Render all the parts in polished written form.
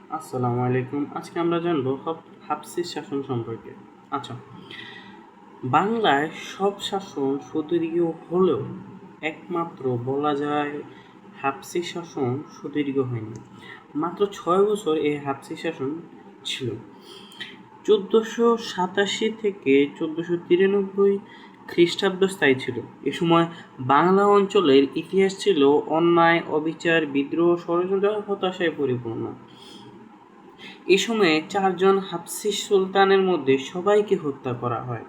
আসসালামু আলাইকুম। আজকে আমরা জানবো হাফসি শাসন সম্পর্কে। আচ্ছা, বাংলায় সব শাসন সুদীর্ঘ হলেও একমাত্র বলা যায় হাফসি শাসন সুদীর্ঘ হয়নি। মাত্র 6 বছর এই হাফসি শাসন ছিল। 1487 থেকে 1493 খ্রিস্টাব্দ স্থায়ী ছিল। এ সময় বাংলা অঞ্চলের ইতিহাস ছিল অন্যায়, অবিচার, বিদ্রোহ, ষড়যন্ত্র, হতাশায় পরিপূর্ণ। এ সময়ে 4 হাফসি সুলতানের মধ্যে সবাইকে হত্যা করা হয়।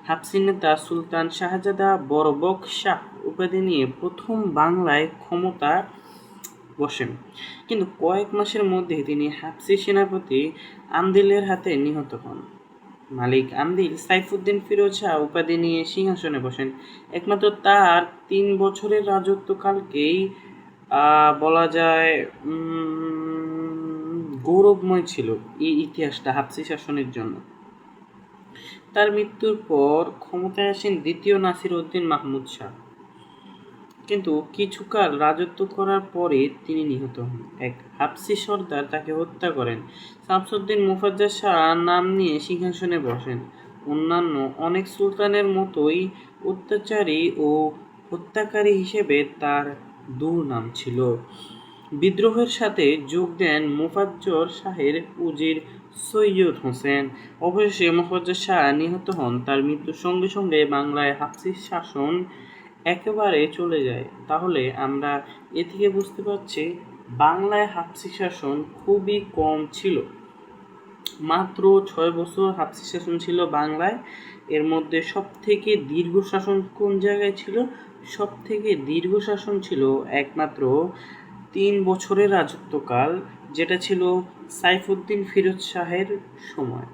হাফসি নেতা সুলতান শাহজাদা বরবক শাহ উপাধি নিয়ে প্রথম বাংলায় ক্ষমতা বসেন, কিন্তু কয়েক মাসের মধ্যে তিনি হাফসি সেনাপতি আমদিলের হাতে নিহত হন। মালিক আমদিল সাইফুদ্দিন ফিরোজ শাহ উপাধি নিয়ে সিংহাসনে বসেন। একমাত্র তার 3 বছরের রাজত্বকালকেই বলা যায় গৌরবময় ছিল এই ইতিহাসটা হাফসি শাসনের জন্য। তার মৃত্যুর পর ক্ষমতায় আসেন দ্বিতীয় নাসির উদ্দিন মাহমুদ শাহ, কিন্তু কিছুকাল রাজত্ব করার পরে তিনি নিহত হন। এক হাফসি সর্দার তাকে হত্যা করেন। শামসুদ্দিন মুফাজ্জল শাহ নাম নিয়ে সিংহাসনে বসেন। অন্যান্য অনেক সুলতানের মতোই অত্যাচারী ও হত্যাকারী হিসেবে তার দুর্নাম ছিল। বিদ্রোহের সাথে যোগ দেন মোফাজ্জল শাহের উজির সৈয়দ হোসেন। অবশেষে মোফাজ্জল শাহ নিহত হন। তার মৃত্যুর সঙ্গে সঙ্গে বাংলায় হাফসি শাসন একেবারে চলে যায়। তাহলে আমরা এ থেকে বুঝতে পারছি বাংলায় হাফসি শাসন খুবই কম ছিল। মাত্র 6 বছর হাফসি শাসন ছিল বাংলায়। এর মধ্যে সব থেকে দীর্ঘ শাসন কোন জায়গায় ছিল? সব থেকে দীর্ঘ শাসন ছিল একমাত্র 3 বছরের রাজত্বকাল, যেটা ছিল সাইফুদ্দিন ফিরোজ শাহের সময়।